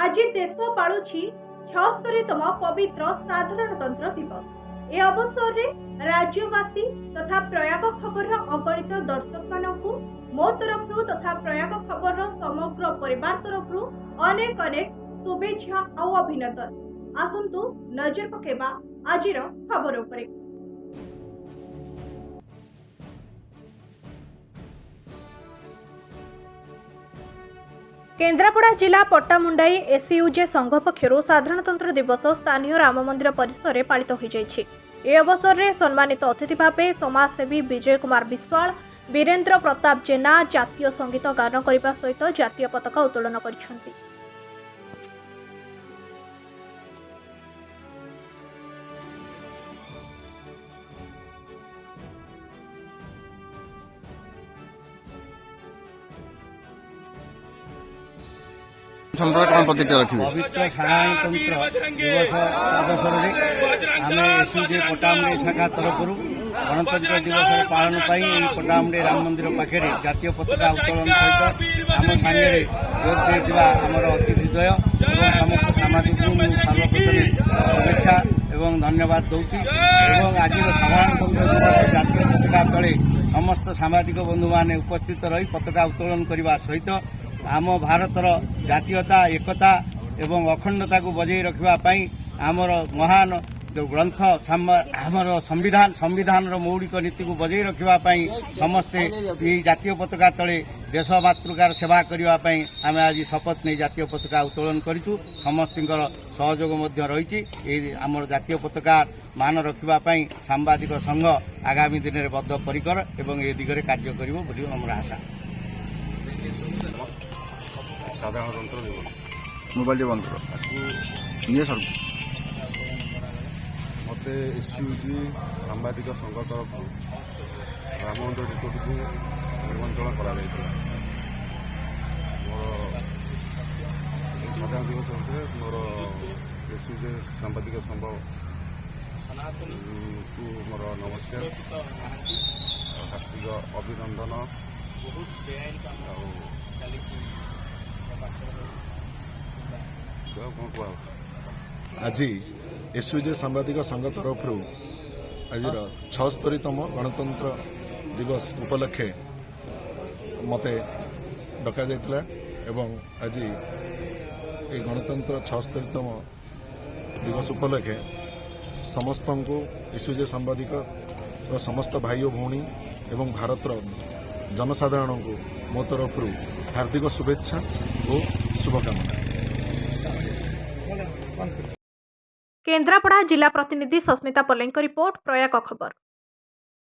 आज देश पालुछि 76तम पवित्र साधारणतंत्र दिवस। ए अवसर में राज्यवासी तथा प्रयाग खबर अगणित दर्शक मानकु मो तरफ तथा प्रयाग खबर समग्र परिवार तरफ अनेक अनेक शुभेच्छा और अभिनंदन। आसंतु नजर पकेबा आजिर खबर उपरे। केन्द्रापड़ा जिला पट्टामुंडाई एसयूजे संघ पक्षर साधारणतंत्र दिवस स्थानीय राम मंदिर परिसर में पालित हो जाइछि। ए अवसर में सम्मानित अतिथि भावे समाजसेवी विजय कुमार विश्वाल, वीरेन्द्र प्रताप जेना जातीय संगीत गान करने सहित जातीय पताका उत्तोलन करिसेंति। पवित्र साधारणतंत्र दिवस अवसर में आम एसयूजे पट्टामुंडाई शाखा तरफ गणतंत्र दिवस पालन पट्टामुंडाई राम मंदिर पाखे जातीय पताका उत्तोलन सहित आम सांगे जोग देवा आमर अतिथिद्वय और समस्त सामाजिक सर्वप्रथम शुभेच्छा एवं धन्यवाद दूची। आज साधारणतंत्र दिवस जातीय पताका तले समस्त सामाजिक बंधु मैंने उपस्थित रही पताका उत्तोलन करने सहित आम भारतर जातीयता एकता एवं अखंडता को बजाई रखापी आमर महान जो ग्रंथ आमर संविधान मौलिक नीति को बजाई रखापी समस्ते जातीय पताका तले देश मातृकार सेवा करने आम आज शपथ नहीं जातीय पताका उत्तोलन करूँ। समस्त सहयोग रही आमर जातीय पताका मान रखापी सांबादिक संघ आगामी दिन में बद्धपरिकर एवं ए दिगरे कार्य कर आशा। साधारणतंत्र दिवस मोबाइल बंद ये सब मत एसयूजी सांबादिक संघ तरफ राम मंदिर रिपोर्ट को निर्मंत्रण कर मोर साधारण दिवस अवसर मोर एसयूजी सांबादिक संघ को मोर नमस्कार हार्दिक अभिनंदन। आज एसयूजे सांबादिक संघ तरफ आज 76तम गणतंत्र दिवस उपलक्षे मते डका जाइतला एवं आज ये गणतंत्र 76तम दिवस उपलक्षे समस्त को एसयूजे सांबादिक समस्त भाई और भौणी एवं भारतर जनसाधारण को मो तरफ हार्दिक शुभेच्छा और शुभकामना। केन्द्रापड़ा जिला प्रतिनिधि सस्मिता पल्लेंक रिपोर्ट प्रयाग खबर।